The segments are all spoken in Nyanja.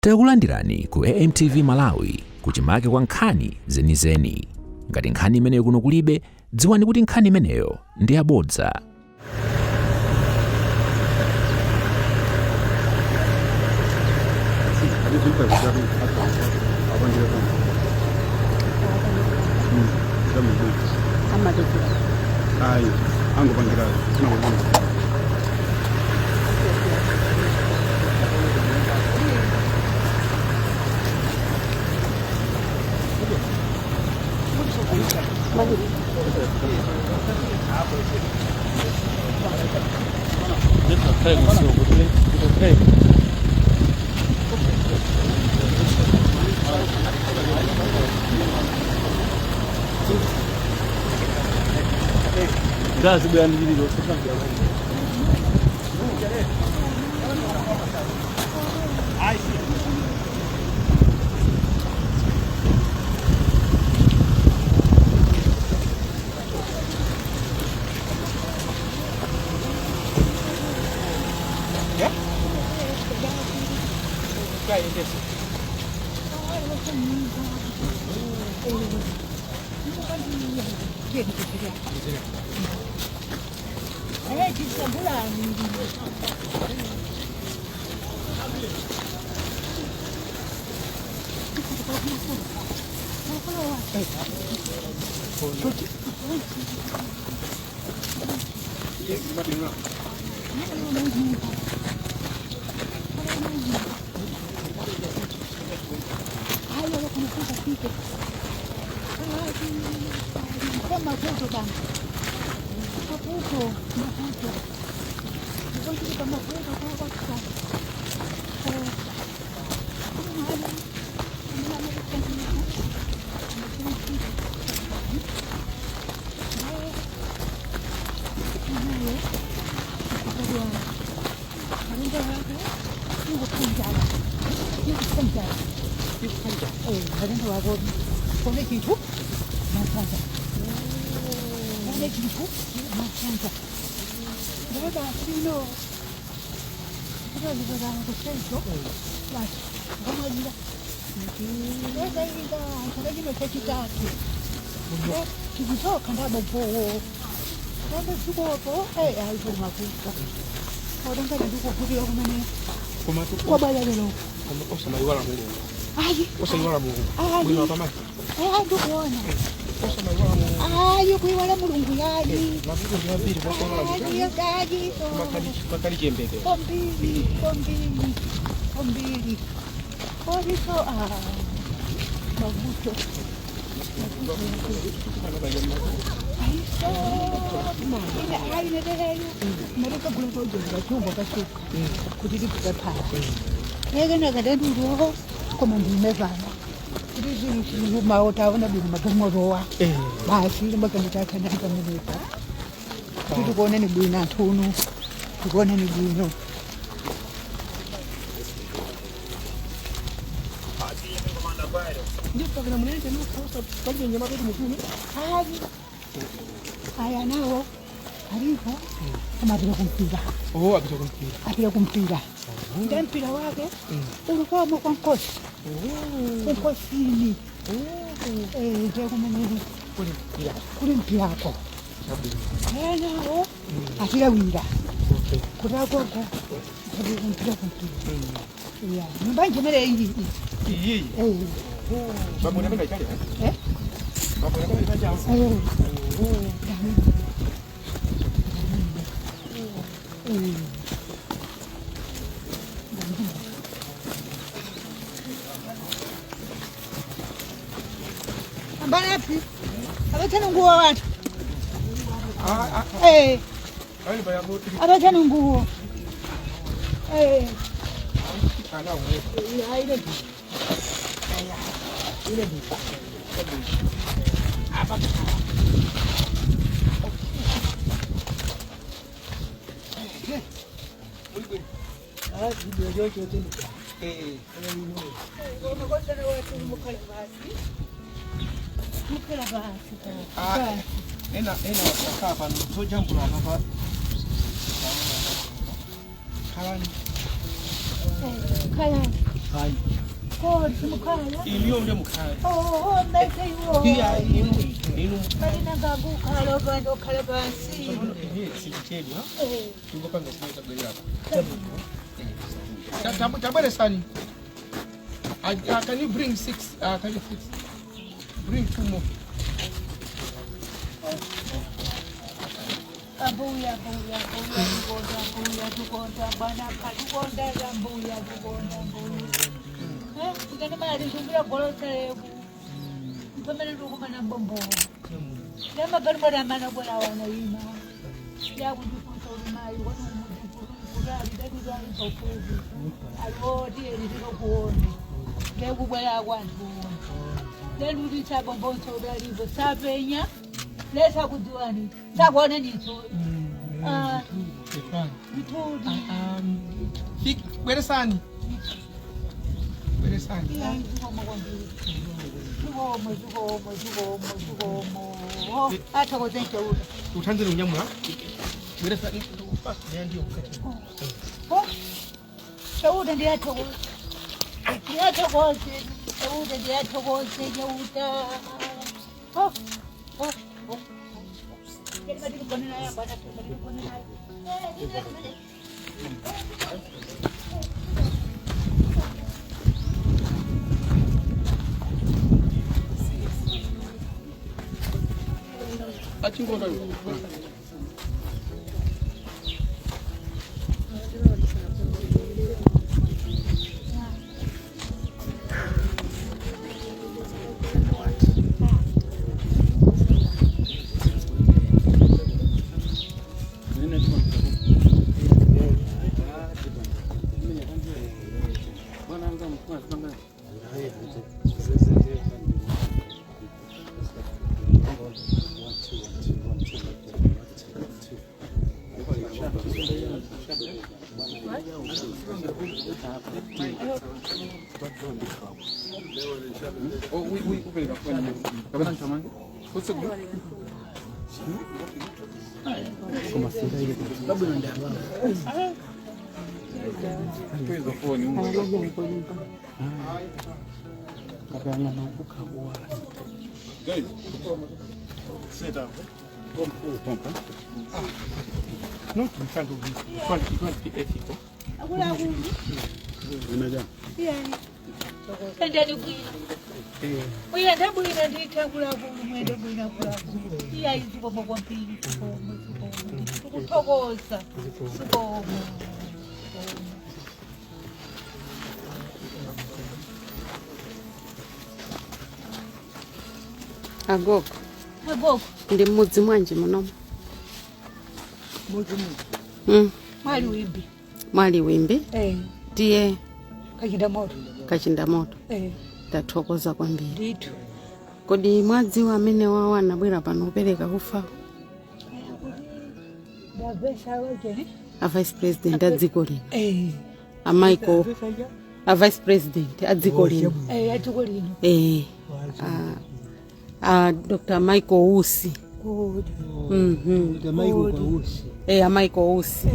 Takulandirani ku AMTV Malawi kuchimake kwa nkhani zenizeni. Ngati nkhani imeneyo kuno kulibe, dziwani kuti nkhani imeneyo ndi yabodza. Mpira wake ulikuwa kwa mkosi. Mkosini. Ndio kumene kuli mpira wako. Nao atira winda. Kutako kuli mpira kumpira. Ya, mbanje mere iyi. Iyi. Babu napenda Italia. Babu napenda Italia. Banapi. Abatana nguo watu. Abatana nguo. Ena wakapa so jambo la hapa. Kalani. Hai. Oh, simukhala. Iliyo ndio mukhala. Oh, mbese iwo. Iya inu. Malina ngabu khala bando khala basi. Sikichedi ha? Tungopanga kumweza gari hapa. Tabere sani. Can you bring 6? Can you bring 2 more? Abuya tukonda bana katukonda abuya tukonda. Ngani mali shumbira golose. Mpamele tukumana bombo. Lama gari bwana mana bwana wana yina. Ya kujifunza ulimayi watu mudikuri dadi sofuzi. Alodi elitiko kuona. Ngebu bwana kwantu. Lelu lichaba mbonso dalivo sapenya. Lesa kudiwani. Sabona nitso. Where sani? Where sani? Utanzile unyamula? Where sani? Ndio ukati. Shauda ndiye atoko. Ndiye atoko. Shauda ndiye atoko. Shauda. Sit down. No, you can't do this. You can't be ethical. Endeni bwino. Uyenda bwino nditambula bulu mwende bwino kula. Iya izuko bokwambili tukuthokoza. Sibonga. Agogo. Ndi mudzi mwanje muno. Mwali wimbi. Ndiye kachinda moto. Tathokoza kwambiri. Ndithu. Kodi mwadziwa amene wawana bwera pano kupereka ufa? A vice president adziko lino. A Michael. A vice president adziko lino. Adziko lino. Dr. Michael Usi. Michael Usi.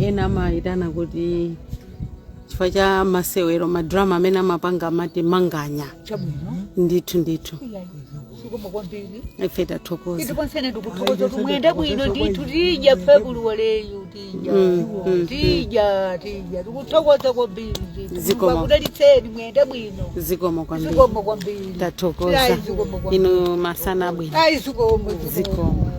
Ena maitana kuti chifukwa cha masewero madrama amene amapanga amati manganya. Ndithu. Ife tathokoza. Tikonsene ndikuthokoza kumwenda bwino ndithu tija February tija tikuthokoza kwambiri bakudalitseni mwenda bwino zikomo kwambiri tathokoza zikomo ino masana bwino zikomo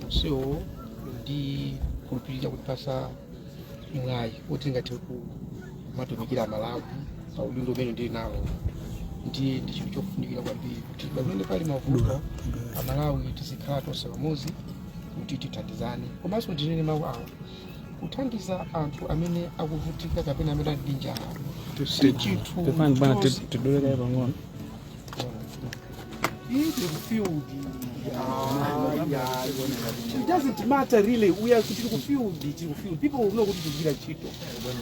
so ndi kupirira kupasa mwayi kuti ngati kumatumikira Malawi pa udindo umene ndili nawo ndi chinthu chofunikira kwambiri kuti pamene pali mavuto Malawi tizikhala tonse pamodzi kuti tithandizane komanso ndinene mawu awo kuthandiza anthu amene akuvutika kapena amene ali ndi njala It doesn't matter really. We are field. People will know what to do.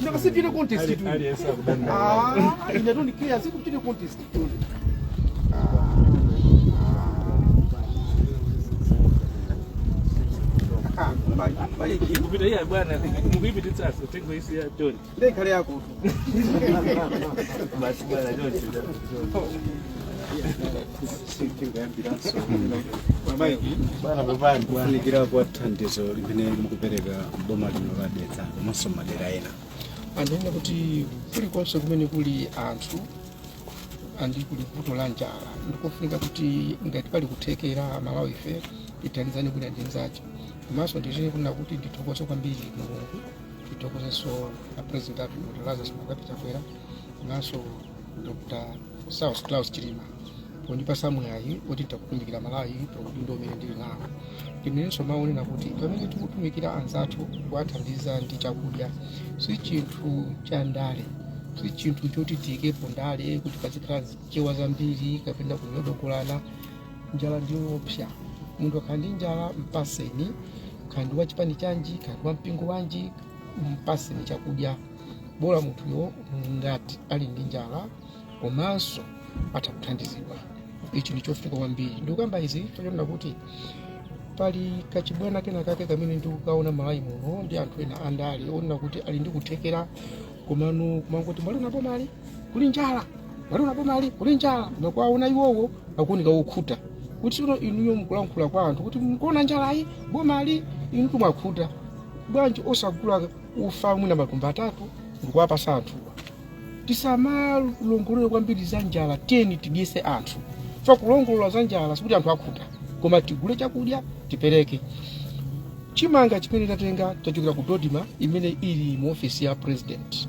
Never see the contest. You don't care. See the contest. kufunikira kwa thandizo limene mukupereka boma lino la Dedza komanso madera ena anena kuti kulikonse kumene kuli anthu andi kuli vuto la njala ndikofunika kuti ngati pali kuthekera Malawi ife tithandizane kuti andinzacho komanso ndizine kuna kuti ndithokoze kwambiri Mulungu ndithokozenso a president athu Dr. Lazarus Chakwera komanso Dr. South Claus Chilima ponipasa mwayi kuti takutumikira Malawi paudindo umene ndili nawo ndinenso maonena kuti pamene tikutumikira anzathu kuwathandiza ndi chakudya si chinthu cha ndale si chinthu choti tiyikepo ndale kuti pazikhala zichewa zambiri kapena kunyodokolana njala ndiyoopsa munthu akhala ndi njala mpaseni kandi wa chipani chanji kandi wa mpingo wanji mpaseni chakudya bora munthuyo ngati ali ndi njala komanso atakuthandizidwa ichi ndichofunika kwambiri ndikukamba izi tochona kuti pali kachibwana kena kake kamene ndikukaona Malawi muno ndi anthu ena andale ona kuti ali ndi kuthekera komano kumangoti mwalona pomali kuli njala mwalona pomali kuli njala nakwaona iwowo akuoneka wokhuta kuti sono inuyo mukulankhula kwa anthu kuti mukuona njalayi bomali inu kumwakhuta bwanji osagula ufa mwina matumba 3 ndikuwapasa anthuwa tisamalongolera kwambiri za njala teni tidyese anthu fa kulongolola za njala sikuti anthu akhuta koma tigule chakudya tipereke chimanga chimene tatenga tachokera ku Dodima imene ili mu ofisi ya president.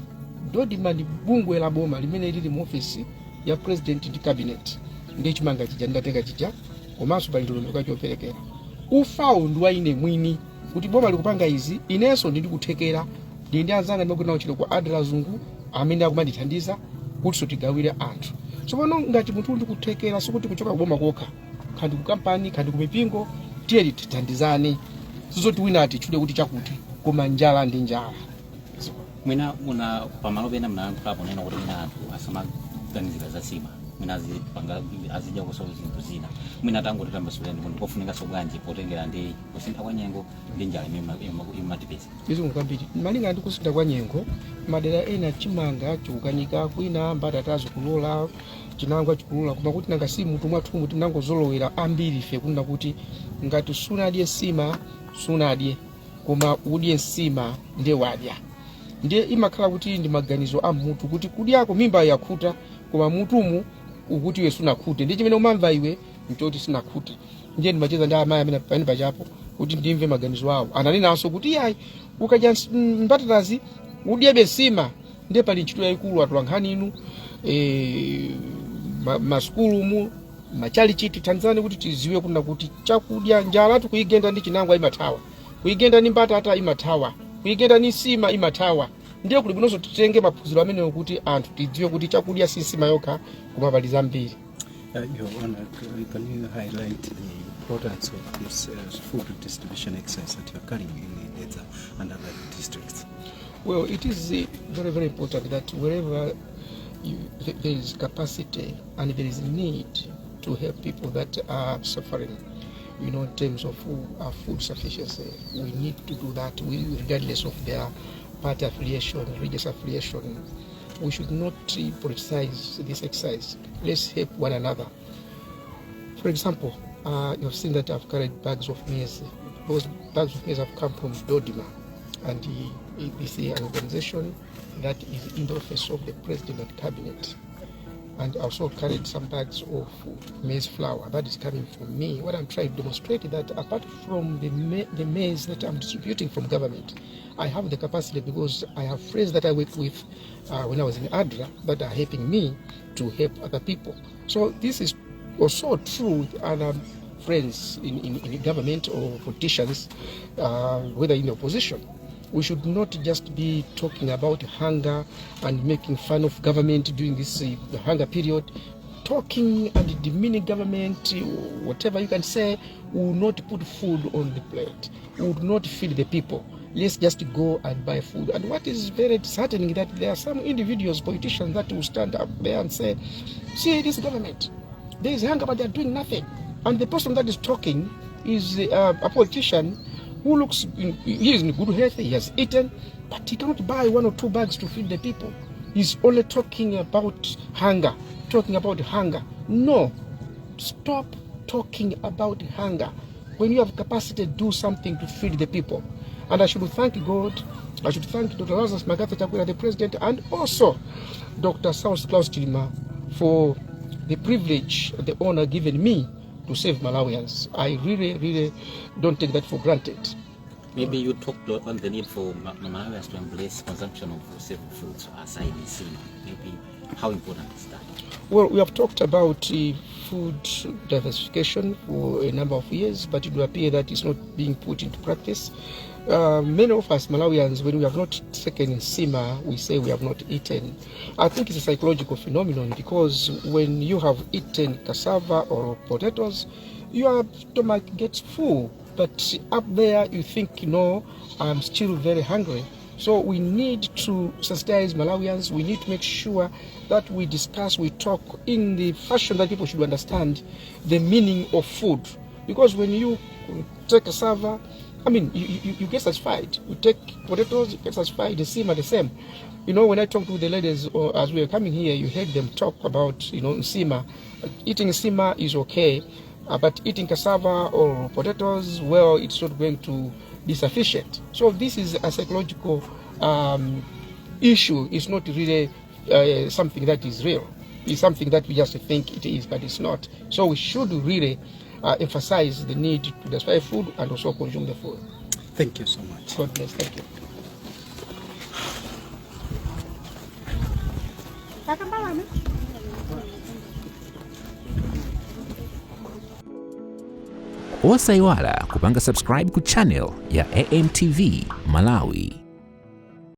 Dodima ni bungwe la boma limene lili mu ofisi ya president ndi cabinet ndi chimanga chija ndatenga chija komanso pali ndolomeka choperekera ufawo ndi wa ine mwini kuti boma likupanga izi inenso ndili kuthekera ndi anzanga ndimagwira nawo chilo kwa Adra Zungu amene akumandithandiza kuti sotigawire anthu tsopano ngati munthu ndi kuthekera sikuti kuchoka kuboma kokha kandi ku kampani kandi ku mipingo tiye tithandizane sizoti wina atichude kuti chakuti koma njala ndi njala mwina muna pamalo pena mnayankhulapo nena kuti mwina anthu asamaganizira za sima mwina azidya kusowa zinthu zina mwina tangoti tambasuleni kuti kofunika sobwanji potengera ndi kusintha kwa nyengo ndi njala imatipeza izo ngambiri malinga ndi kusintha kwa nyengo madera ena chimanga chikukanika kwina mbatatazo kulola chinangwa chikulola koma kuti nanga si mutu mwathu muti nangozolowera ambiri ife kunena kuti ngati sunadye sima sunadye koma udye sima ndiye wadya ndiye imakhala kuti ndi maganizo a mutu kuti kudyako mimba yakhuta koma mutumu ukuti iwe sunakhute ndi chimene umamva iwe nchoti sinakhuta ndiye ndimacheza ndi amayi amene pani pachapo kuti ndimve maganizo awo ananenaso kuti yayi ukadya mbatatazi udyebe sima ndiye pali ntchito yayikulu atulankhani inu maskulumu machali chiti Tanzania kuti tiziwe kuna kuti chakudya njala tukuyigenda ndi chinangwa imathawa kuyigenda ni mbatata imathawa kuyigenda ni sima imathawa ndiye kuli bwinonso tutenge maphunziro amene kuti anthu tidziwe kuti chakudya si sima yokha koma pali zambiri. Your Honor, can you highlight the importance of this food distribution exercise that you are carrying in Dedza and other districts? Well, it is very, very important that wherever there is capacity and there is need to help people that are suffering, you know, in terms of food sufficiency, we need to do that regardless of their party affiliation, religious affiliation. We should not politicize this exercise. Let's help one another. For example, you have seen that I've carried bags of maize. Those bags of maize have come from Dodima, and this is an organization that is in the office of the President and Cabinet. And I also carried some bags of maize flour that is coming from me. What I'm trying to demonstrate is that apart from the maize that I'm distributing from government, I have the capacity because I have friends that I worked with when I was in Adra that are helping me to help other people. So this is also true with other friends in government or politicians, whether in the opposition. we should not just be talking about hunger and making fun of government during this hunger period. Talking and demeaning government, whatever you can say, will not put food on the plate, will not feed the people. Let's just go and buy food. And what is very disheartening that there are some individuals, politicians, that will stand up there and say, see this government, there is hunger but they are doing nothing. And the person that is talking is a politician who looks, he is in good health, he has eaten, but he cannot buy 1 or 2 bags to feed the people. He's only talking about hunger, talking about hunger. No, stop talking about hunger. When you have capacity, do something to feed the people. And I should thank God, I should thank Dr. Lazarus Magath Chakwera, the president, and also Dr. Saus Klaus Chilima for the privilege, the honor given me to save Malawians. I really don't take that for granted. Maybe you talked on the need for Malawians to embrace consumption of staple foods aside in cinema. Maybe how important is that? Well, we have talked about food diversification for a number of years, but it will appear that it's not being put into practice. Many of us Malawians, when we have not taken sima, we say we have not eaten. I think it's a psychological phenomenon, because when you have eaten cassava or potatoes, your stomach gets full. But up there you think, no, I'm still very hungry. So we need to sensitize Malawians. We need to make sure that we discuss, we talk in the fashion that people should understand the meaning of food. Because when you take cassava, I mean, you get satisfied. You take potatoes, you get satisfied. The same are the same. You know, when I talked to the ladies as we were coming here, you heard them talk about, you know, nsima. Eating nsima is okay, but eating cassava or potatoes, well, it's not going to be sufficient. So this is a psychological issue. It's not really something that is real. It's something that we just think it is, but it's not. So we should really emphasize the need to diversify food and also consume the food. Thank you so much. God bless. Thank you. Osaiwala kupanga subscribe ku channel ya AMTV Malawi.